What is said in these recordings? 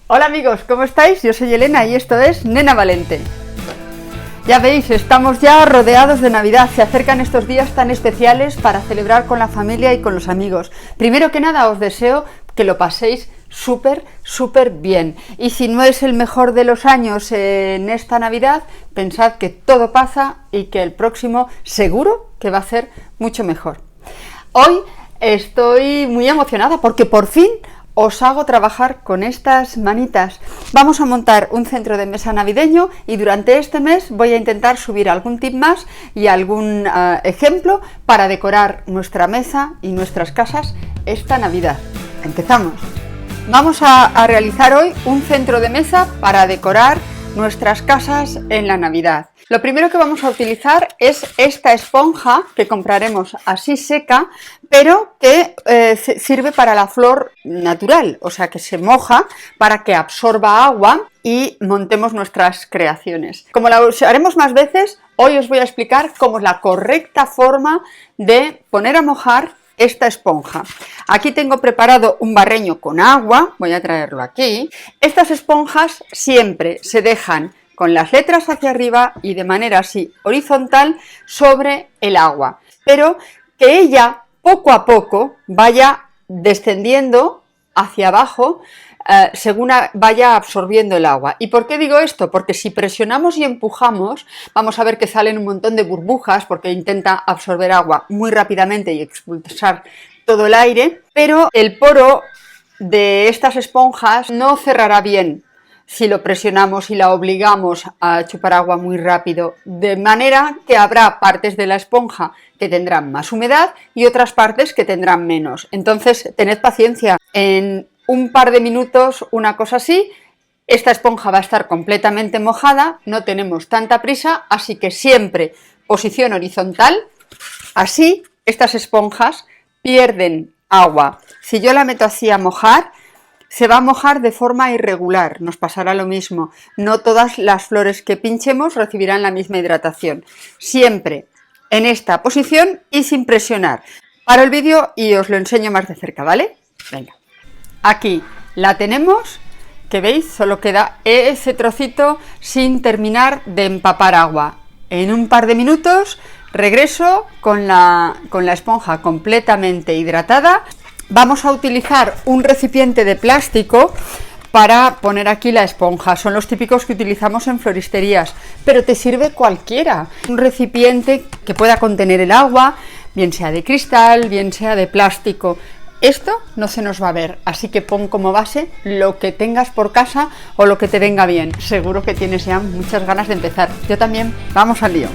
Hola amigos, ¿cómo estáis? Yo soy Elena y esto es Nena Valente. Ya veis, estamos ya rodeados de Navidad, se acercan estos días tan especiales para celebrar con la familia y con los amigos. Primero que nada os deseo que lo paséis súper bien. Y si no es el mejor de los años en esta Navidad, pensad que todo pasa y que el próximo seguro que va a ser mucho mejor. Hoy estoy muy emocionada porque por fin os hago trabajar con estas manitas. Vamos a montar un centro de mesa navideño y durante este mes voy a intentar subir algún tip más y algún ejemplo para decorar nuestra mesa y nuestras casas esta Navidad. Empezamos. Vamos a realizar hoy un centro de mesa para decorar nuestras casas en la Navidad. Lo primero que vamos a utilizar es esta esponja que compraremos así seca, pero que sirve para la flor natural, o sea que se moja para que absorba agua y montemos nuestras creaciones. Como la usaremos más veces, hoy os voy a explicar cómo es la correcta forma de poner a mojar esta esponja. Aquí tengo preparado un barreño con agua, voy a traerlo aquí. Estas esponjas siempre se dejan con las letras hacia arriba y de manera así horizontal sobre el agua, pero que ella poco a poco vaya descendiendo hacia abajo según vaya absorbiendo el agua. ¿Y por qué digo esto? Porque si presionamos y empujamos, vamos a ver que salen un montón de burbujas porque intenta absorber agua muy rápidamente y expulsar todo el aire, pero el poro de estas esponjas no cerrará bien si lo presionamos y la obligamos a chupar agua muy rápido, de manera que habrá partes de la esponja que tendrán más humedad y otras partes que tendrán menos. Entonces, tened paciencia, en un par de minutos, una cosa así, esta esponja va a estar completamente mojada, no tenemos tanta prisa, así que siempre posición horizontal, así estas esponjas pierden agua. Si yo la meto así a mojar, se va a mojar de forma irregular, nos pasará lo mismo. No todas las flores que pinchemos recibirán la misma hidratación. Siempre en esta posición y sin presionar. Paro el vídeo y os lo enseño más de cerca, ¿vale? Venga. Aquí la tenemos, que veis, solo queda ese trocito sin terminar de empapar agua. En un par de minutos regreso con la esponja completamente hidratada. Vamos a utilizar un recipiente de plástico para poner aquí la esponja. Son los típicos que utilizamos en floristerías, pero te sirve cualquiera. Un recipiente que pueda contener el agua, bien sea de cristal, bien sea de plástico. Esto no se nos va a ver, así que pon como base lo que tengas por casa o lo que te venga bien. Seguro que tienes ya muchas ganas de empezar. Yo también. Vamos al lío.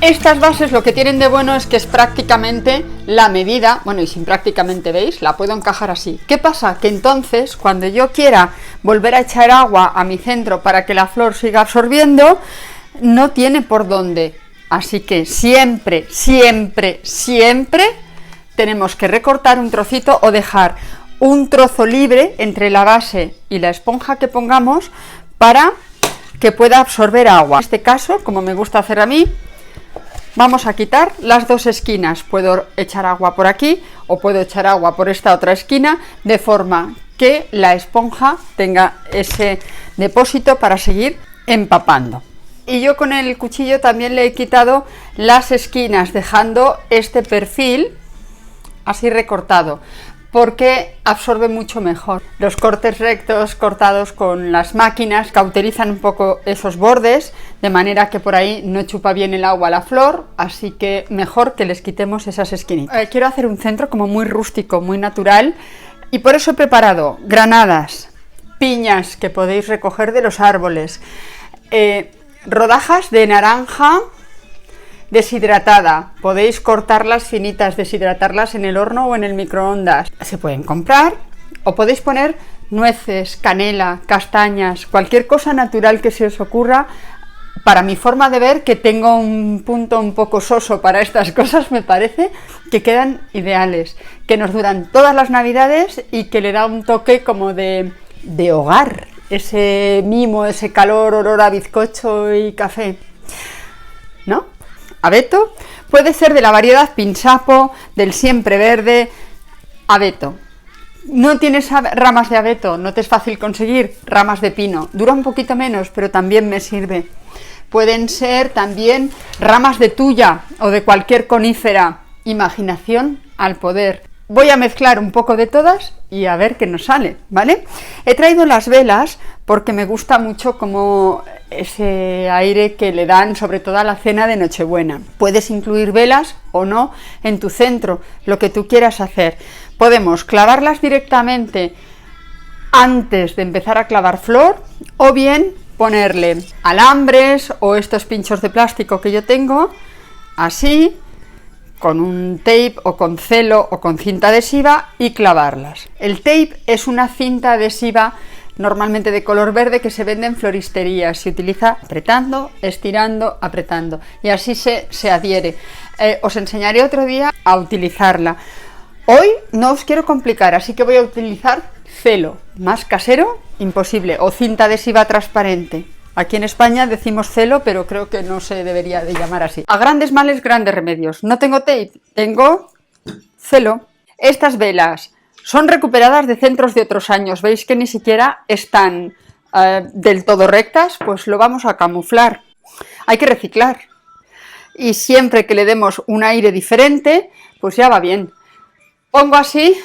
Estas bases lo que tienen de bueno es que es prácticamente la medida, bueno, y sin prácticamente, ¿veis? La puedo encajar así. ¿Qué pasa? Que entonces, cuando yo quiera volver a echar agua a mi centro para que la flor siga absorbiendo, no tiene por dónde. Así que siempre tenemos que recortar un trocito o dejar un trozo libre entre la base y la esponja que pongamos para que pueda absorber agua. En este caso, como me gusta hacer a mí, vamos a quitar las dos esquinas. Puedo echar agua por aquí o puedo echar agua por esta otra esquina, de forma que la esponja tenga ese depósito para seguir empapando. Y yo con el cuchillo también le he quitado las esquinas, dejando este perfil así recortado, porque absorbe mucho mejor. Los cortes rectos cortados con las máquinas cauterizan un poco esos bordes, de manera que por ahí no chupa bien el agua a la flor, así que mejor que les quitemos esas esquinitas. Quiero hacer un centro como muy rústico, muy natural, y por eso he preparado granadas, piñas que podéis recoger de los árboles, rodajas de naranja deshidratada, podéis cortarlas finitas, deshidratarlas en el horno o en el microondas. Se pueden comprar o podéis poner nueces, canela, castañas, cualquier cosa natural que se os ocurra. Para mi forma de ver, que tengo un punto un poco soso para estas cosas, me parece que quedan ideales, que nos duran todas las navidades y que le da un toque como de hogar, ese mimo, ese calor, olor a bizcocho y café, ¿no? Abeto, puede ser de la variedad Pinsapo, del siempre verde, abeto. No tienes ramas de abeto, no te es fácil conseguir ramas de pino. Dura un poquito menos, pero también me sirve. Pueden ser también ramas de tuya o de cualquier conífera. Imaginación al poder. Voy a mezclar un poco de todas y a ver qué nos sale, ¿vale? He traído las velas porque me gusta mucho como ese aire que le dan sobre todo a la cena de Nochebuena. Puedes incluir velas o no en tu centro, lo que tú quieras hacer. Podemos clavarlas directamente antes de empezar a clavar flor o bien ponerle alambres o estos pinchos de plástico que yo tengo, así, con un tape o con celo o con cinta adhesiva y clavarlas. El tape es una cinta adhesiva normalmente de color verde que se vende en floristerías. Se utiliza apretando, estirando, apretando y así se adhiere. Os enseñaré otro día a utilizarla. Hoy no os quiero complicar, así que voy a utilizar celo, más casero, imposible, o cinta adhesiva transparente. Aquí en España decimos celo, pero creo que no se debería de llamar así. A grandes males, grandes remedios. No tengo tape, tengo celo. Estas velas son recuperadas de centros de otros años. ¿Veis que ni siquiera están del todo rectas? Pues lo vamos a camuflar. Hay que reciclar. Y siempre que le demos un aire diferente, pues ya va bien. Pongo así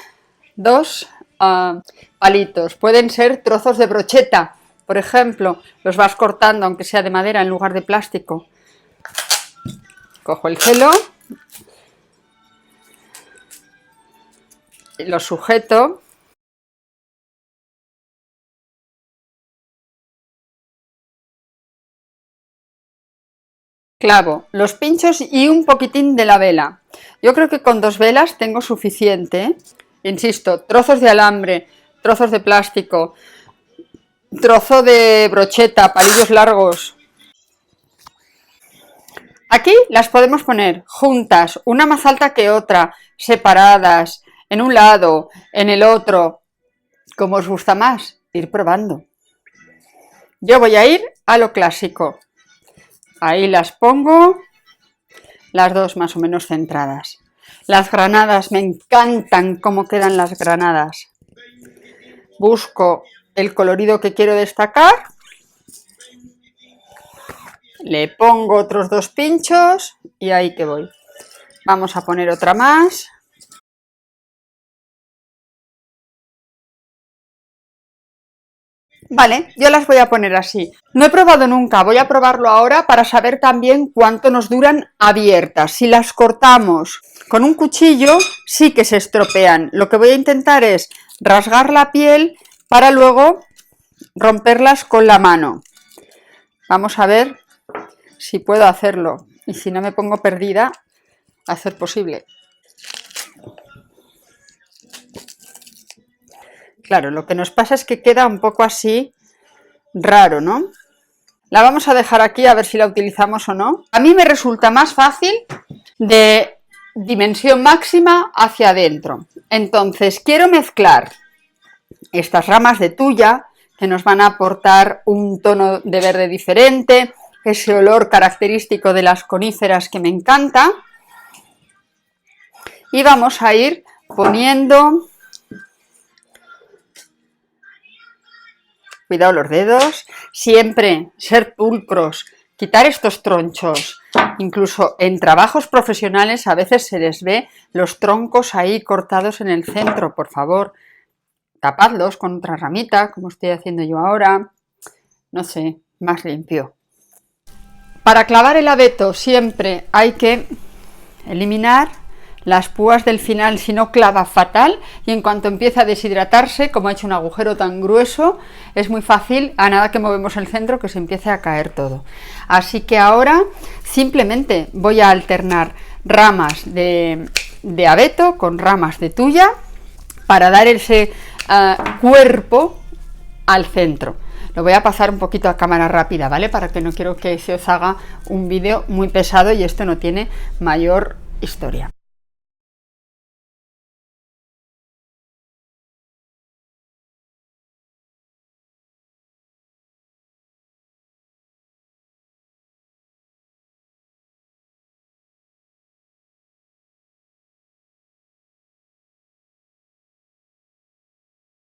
dos palitos. Pueden ser trozos de brocheta. Por ejemplo, los vas cortando, aunque sea de madera en lugar de plástico. Cojo el celo, lo sujeto, clavo los pinchos y un poquitín de la vela. Yo creo que con 2 velas tengo suficiente. Insisto, trozos de alambre, trozos de plástico, trozo de brocheta, palillos largos. Aquí las podemos poner juntas, una más alta que otra, separadas, en un lado, en el otro, como os gusta más, ir probando. Yo voy a ir a lo clásico. Ahí las pongo, las dos más o menos centradas. Las granadas, me encantan cómo quedan las granadas. Busco el colorido que quiero destacar. Le pongo otros 2 pinchos y ahí que voy. Vamos a poner otra más. Vale, yo las voy a poner así. No he probado nunca, voy a probarlo ahora para saber también cuánto nos duran abiertas. Si las cortamos con un cuchillo, sí que se estropean. Lo que voy a intentar es rasgar la piel para luego romperlas con la mano. Vamos a ver si puedo hacerlo y si no me pongo perdida, a hacer posible. Claro, lo que nos pasa es que queda un poco así raro, ¿no? La vamos a dejar aquí a ver si la utilizamos o no. A mí me resulta más fácil de dimensión máxima hacia adentro. Entonces quiero mezclar estas ramas de tuya que nos van a aportar un tono de verde diferente, ese olor característico de las coníferas que me encanta. Y vamos a ir poniendo, cuidado los dedos, siempre ser pulcros, quitar estos tronchos. Incluso en trabajos profesionales a veces se les ve los troncos ahí cortados en el centro, por favor, tapadlos con otra ramita, como estoy haciendo yo ahora, no sé, más limpio. Para clavar el abeto siempre hay que eliminar las púas del final, si no clava fatal, y en cuanto empieza a deshidratarse, como ha hecho un agujero tan grueso, es muy fácil, a nada que movemos el centro, que se empiece a caer todo. Así que ahora simplemente voy a alternar ramas de abeto con ramas de tuya para dar ese cuerpo al centro. Lo voy a pasar un poquito a cámara rápida, ¿vale? Para que no quiero que se os haga un vídeo muy pesado y esto no tiene mayor historia.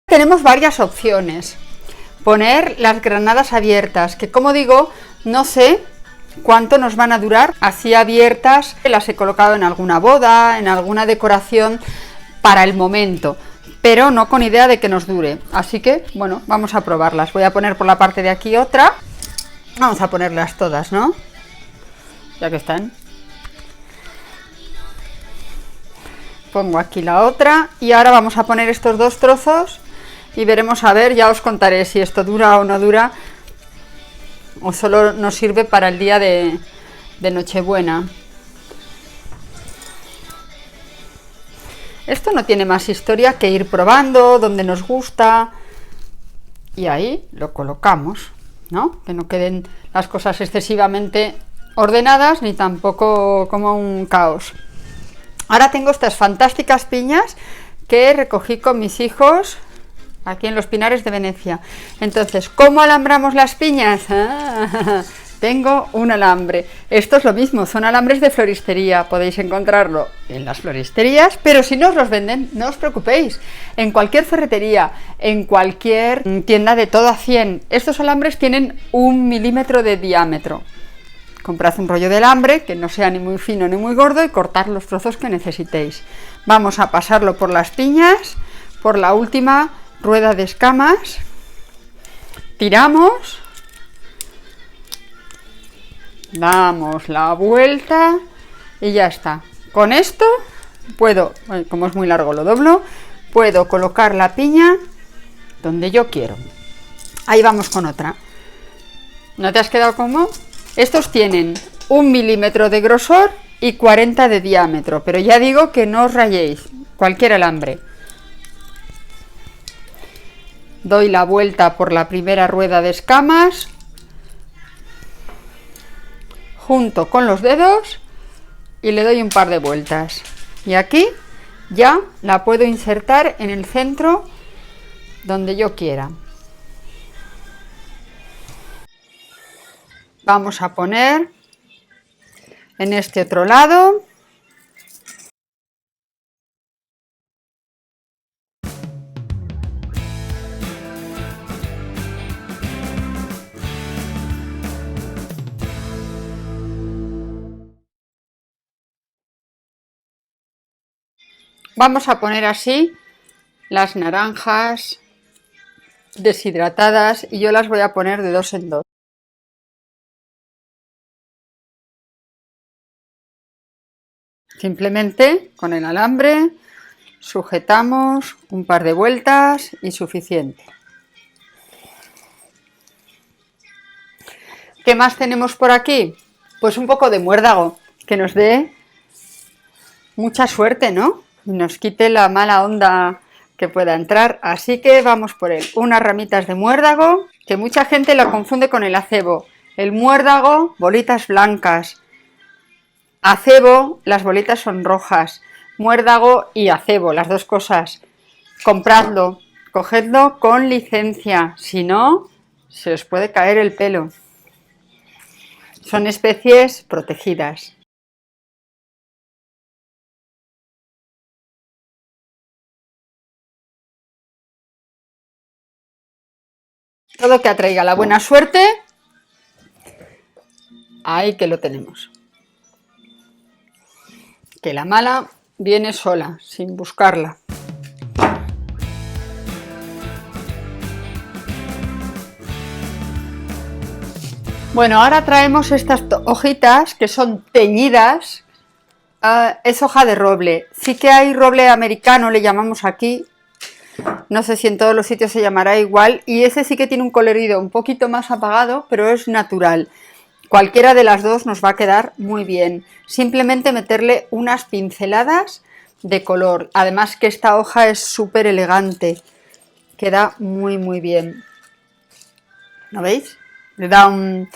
Tenemos varias opciones. Poner las granadas abiertas, que como digo, no sé cuánto nos van a durar así abiertas. Las he colocado en alguna boda, en alguna decoración para el momento, pero no con idea de que nos dure. Así que, bueno, vamos a probarlas. Voy a poner por la parte de aquí otra. Vamos a ponerlas todas, ¿no? Ya que están. Pongo aquí la otra y ahora vamos a poner estos dos trozos y veremos a ver, ya os contaré si esto dura o no dura o solo nos sirve para el día de Nochebuena. Esto no tiene más historia que ir probando donde nos gusta y ahí lo colocamos, ¿no? Que no queden las cosas excesivamente ordenadas ni tampoco como un caos. Ahora tengo estas fantásticas piñas que recogí con mis hijos aquí en los Pinares de Venecia. Entonces, ¿cómo alambramos las piñas? Tengo un alambre. Esto es lo mismo, son alambres de floristería. Podéis encontrarlo en las floristerías, pero si no os los venden, no os preocupéis. En cualquier ferretería, en cualquier tienda de todo a 100, estos alambres tienen 1 milímetro de diámetro. Comprad un rollo de alambre que no sea ni muy fino ni muy gordo y cortad los trozos que necesitéis. Vamos a pasarlo por las piñas, por la última rueda de escamas. Tiramos. Damos la vuelta y ya está. Con esto puedo, como es muy largo lo doblo, puedo colocar la piña donde yo quiero. Ahí vamos con otra. ¿No te has quedado como? Estos tienen 1 milímetro de grosor y 40 de diámetro, pero ya digo que no os rayéis, cualquier alambre. Doy la vuelta por la primera rueda de escamas, junto con los dedos y le doy un par de vueltas. Y aquí ya la puedo insertar en el centro donde yo quiera. Vamos a poner en este otro lado. Vamos a poner así las naranjas deshidratadas y yo las voy a poner de 2 en 2. Simplemente con el alambre sujetamos un par de vueltas y suficiente. ¿Qué más tenemos por aquí? Pues un poco de muérdago, que nos dé mucha suerte, ¿no? Y nos quite la mala onda que pueda entrar. Así que vamos por él. Unas ramitas de muérdago, que mucha gente la confunde con el acebo. El muérdago, bolitas blancas. Acebo, las bolitas son rojas. Muérdago y acebo, las dos cosas. Compradlo, cogedlo con licencia, si no, se os puede caer el pelo. Son especies protegidas. Todo que atraiga la buena suerte, ahí que lo tenemos. Que la mala viene sola, sin buscarla. Bueno, ahora traemos estas hojitas que son teñidas. Es hoja de roble. Sí que hay roble americano, le llamamos aquí. No sé si en todos los sitios se llamará igual. Y ese sí que tiene un colorido un poquito más apagado, pero es natural. Cualquiera de las dos nos va a quedar muy bien. Simplemente meterle unas pinceladas de color. Además que esta hoja es súper elegante. Queda muy muy bien. ¿Lo veis? Le da un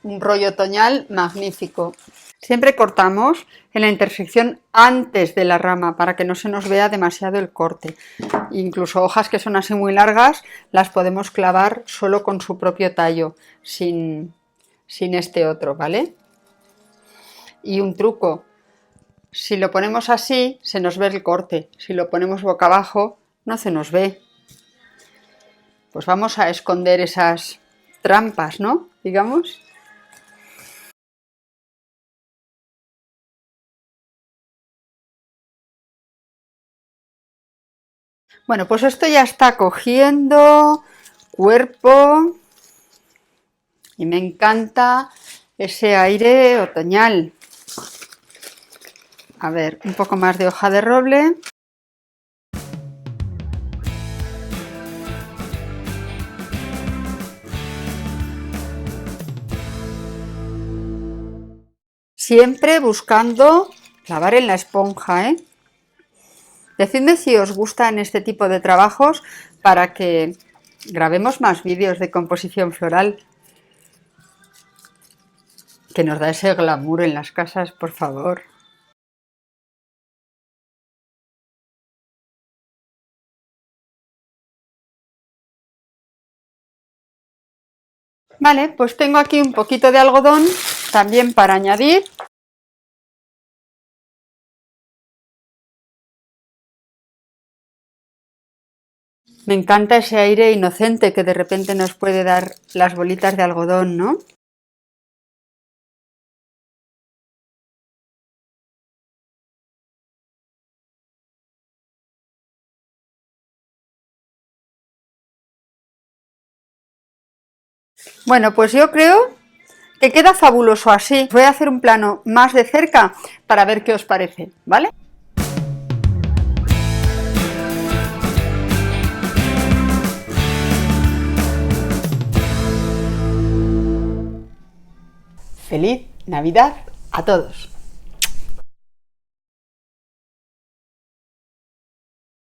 rollo otoñal magnífico. Siempre cortamos en la intersección antes de la rama para que no se nos vea demasiado el corte. Incluso hojas que son así muy largas las podemos clavar solo con su propio tallo, sin este otro, ¿vale? Y un truco, si lo ponemos así se nos ve el corte, si lo ponemos boca abajo no se nos ve. pues vamos a esconder esas trampas, ¿no? Digamos. Bueno, pues esto ya está cogiendo cuerpo y me encanta ese aire otoñal. A ver, un poco más de hoja de roble. Siempre buscando clavar en la esponja, ¿eh? Decidme si os gustan este tipo de trabajos para que grabemos más vídeos de composición floral. Que nos da ese glamour en las casas, por favor. Vale, pues tengo aquí un poquito de algodón también para añadir. Me encanta ese aire inocente que de repente nos puede dar las bolitas de algodón, ¿no? Bueno, pues yo creo que queda fabuloso así. Voy a hacer un plano más de cerca para ver qué os parece, ¿vale? Feliz Navidad a todos.